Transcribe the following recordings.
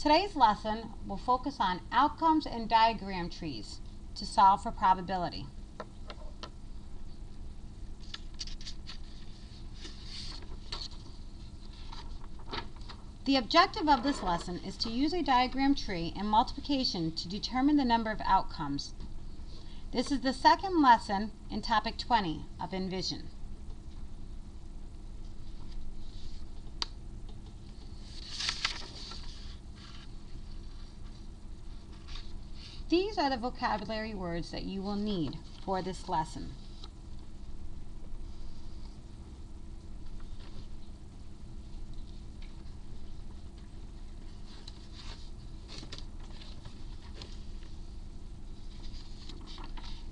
Today's lesson will focus on outcomes and diagram trees to solve for probability. The objective of this lesson is to use a diagram tree and multiplication to determine the number of outcomes. This is the second lesson in topic 20 of Envision. These are the vocabulary words that you will need for this lesson.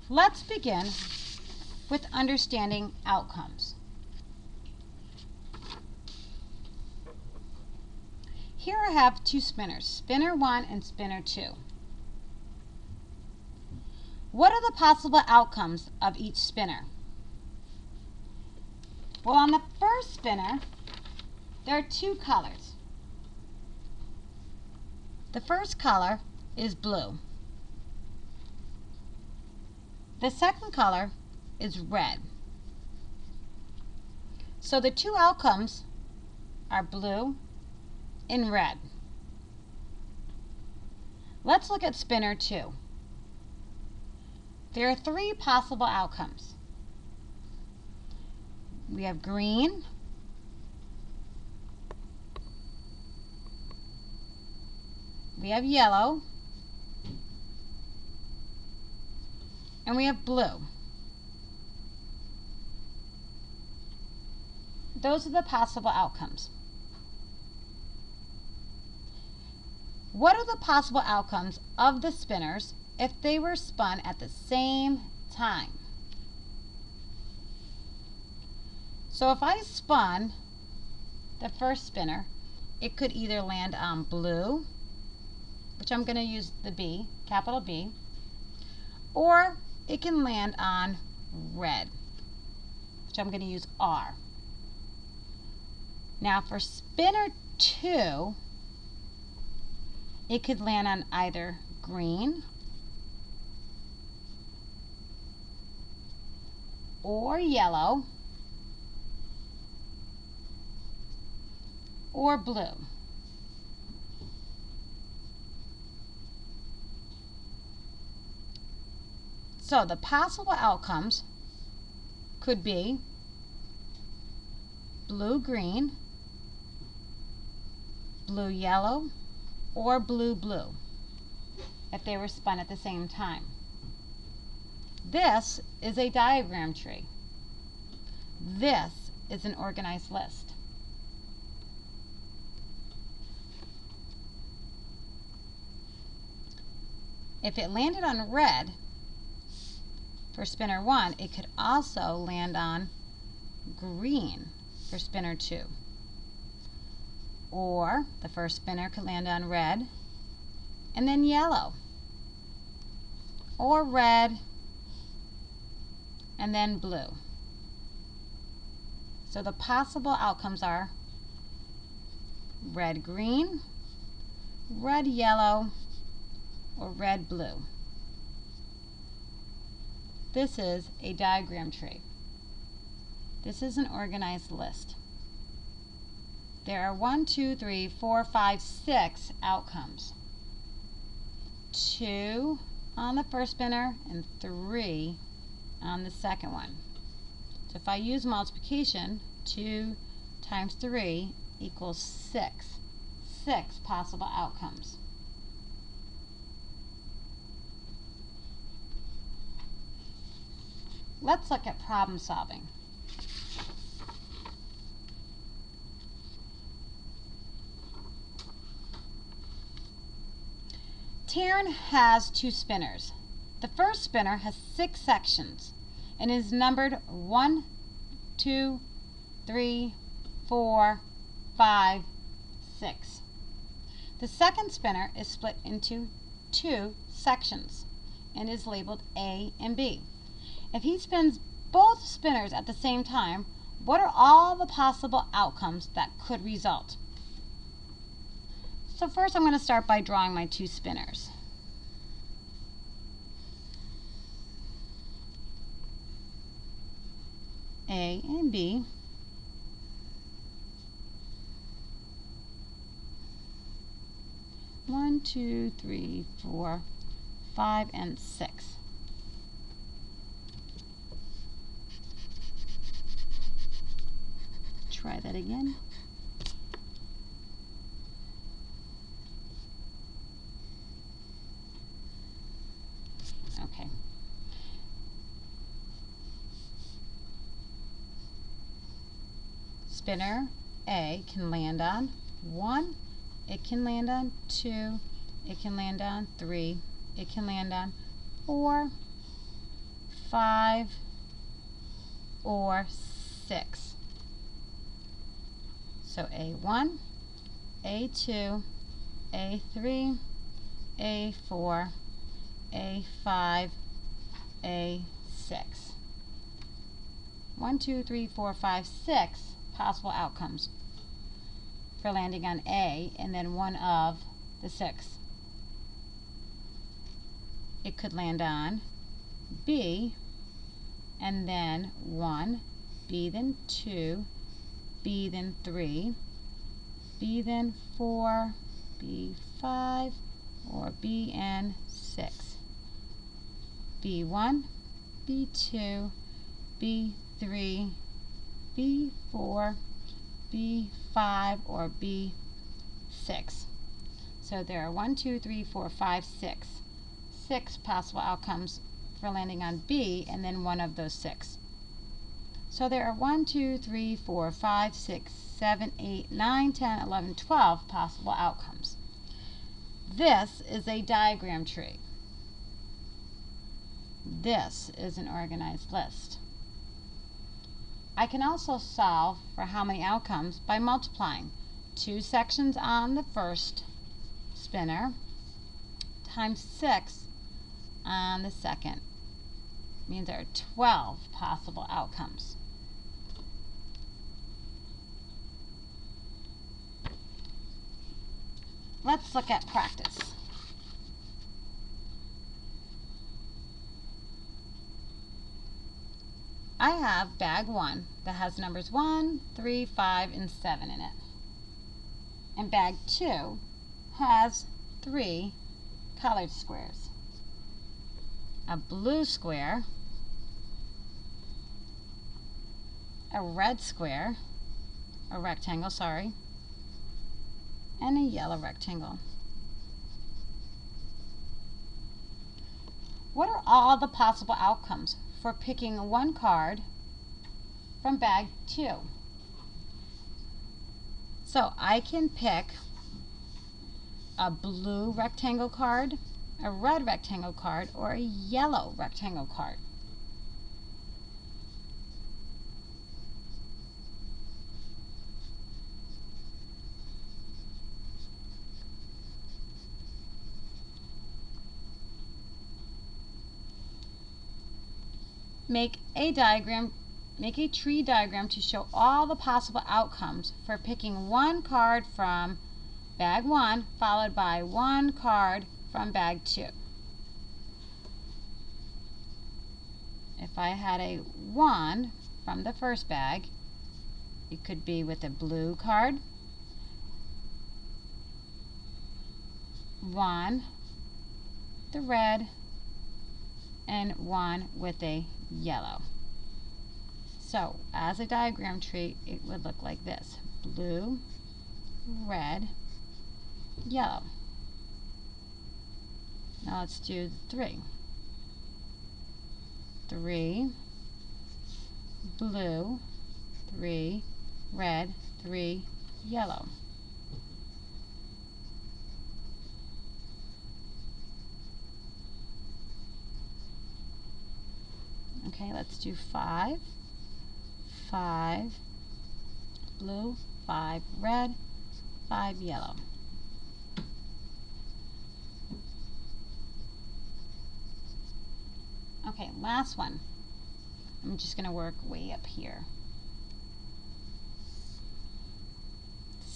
Let's begin with understanding outcomes. Here I have two spinners, spinner 1 and spinner 2. What are the possible outcomes of each spinner? Well, on the first spinner, there are two colors. The first color is blue. The second color is red. So the two outcomes are blue and red. Let's look at spinner 2. There are three possible outcomes. We have green, we have yellow, and we have blue. Those are the possible outcomes. What are the possible outcomes of the spinners if they were spun at the same time? So if I spun the first spinner, it could either land on blue, which I'm going to use the B, capital B, or it can land on red, which I'm going to use R. Now for spinner 2, it could land on either green or yellow or blue. So the possible outcomes could be blue-green, blue-yellow, or blue-blue if they were spun at the same time. This is a diagram tree. This is an organized list. If it landed on red for spinner 1, it could also land on green for spinner 2. Or the first spinner could land on red and then yellow. Or red and then blue. So the possible outcomes are red-green, red-yellow, or red-blue. This is a diagram tree. This is an organized list. There are 1, 2, 3, 4, 5, 6 outcomes. 2 on the first spinner and 3 on the second one. So if I use multiplication, 2 times 3 equals 6. 6 possible outcomes. Let's look at problem solving. Taryn has two spinners. The first spinner has 6 sections and is numbered 1, 2, 3, 4, 5, 6. The second spinner is split into 2 sections and is labeled A and B. If he spins both spinners at the same time, what are all the possible outcomes that could result? So first I'm going to start by drawing my two spinners. A and B. One, two, three, 4, 5, and 6. Try that again. Okay. Spinner A can land on 1, it can land on 2, it can land on 3, it can land on 4, 5, or 6. So A1, A2, A3, A4, A5, A6. 1, 2, 3, 4, 5, 6 possible outcomes for landing on A and then one of the 6. It could land on B and then 1, B then 2, B then 3, B then 4, B 5, or B and 6. B1, B2, B3, B4, B5, or B6. So there are 1, 2, 3, 4, 5, 6. 6 possible outcomes for landing on B and then one of those 6. So there are 1, 2, 3, 4, 5, 6, 7, 8, 9, 10, 11, 12 possible outcomes. This is a diagram tree. This is an organized list. I can also solve for how many outcomes by multiplying 2 sections on the first spinner times 6 on the second. Means there are 12 possible outcomes. Let's look at practice. I have bag 1 that has numbers 1, 3, 5, and 7 in it. And bag 2 has 3 colored squares. A blue square, a red square, a rectangle, sorry, and a yellow rectangle. What are all the possible outcomes for picking one card from bag 2? So I can pick a blue rectangle card, a red rectangle card, or a yellow rectangle card. Make a tree diagram to show all the possible outcomes for picking one card from bag 1 followed by one card from bag 2. If I had a 1 from the first bag, it could be with a blue card, 1, the red, and 1 with a yellow. So as a diagram tree, it would look like this: blue, red, yellow. Now let's do 3. 3, blue, 3, red, 3, yellow. Okay, let's do 5, 5, blue, 5, red, 5, yellow. Okay, last one. I'm just going to work way up here.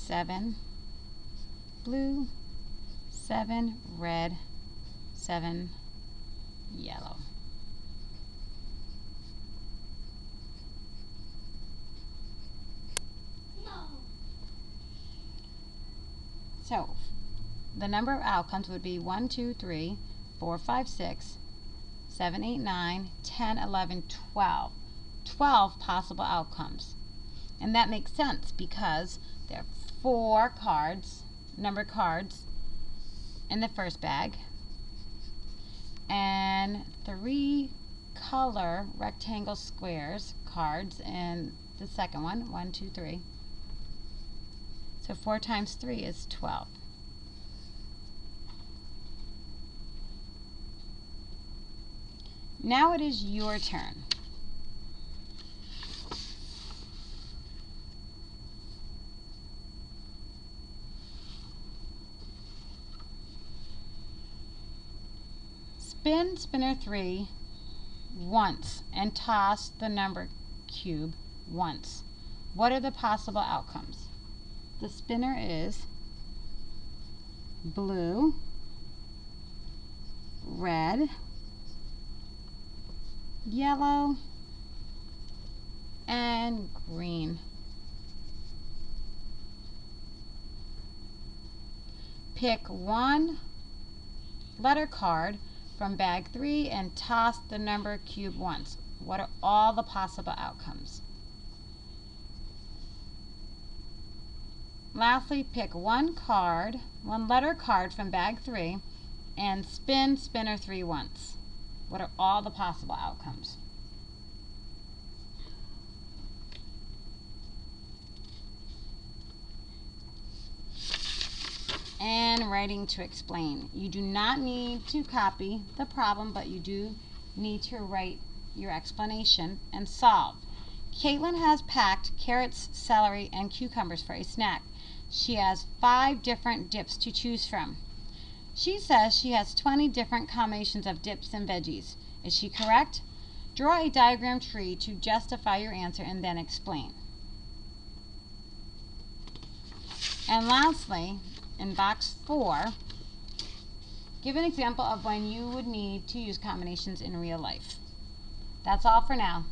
7, blue, 7 red, 7 yellow. So the number of outcomes would be 1, 2, 3, 4, 5, 6, 7, 8, 9, 10, 11, 12. 12 possible outcomes. And that makes sense because there are 4 cards, numbered cards, in the first bag, and 3 color rectangle squares cards in the second one. 1, 2, 3. So 4 times 3 is 12. Now it is your turn. Spin spinner 3 once and toss the number cube once. What are the possible outcomes? The spinner is blue, red, yellow, and green. Pick one letter card from bag 3 and toss the number cube once. What are all the possible outcomes? Lastly, pick one letter card from bag 3 and spin spinner 3 once. What are all the possible outcomes? And writing to explain. You do not need to copy the problem, but you do need to write your explanation and solve. Caitlin has packed carrots, celery, and cucumbers for a snack. She has 5 different dips to choose from. She says she has 20 different combinations of dips and veggies. Is she correct? Draw a diagram tree to justify your answer and then explain. And lastly, in box 4, give an example of when you would need to use combinations in real life. That's all for now.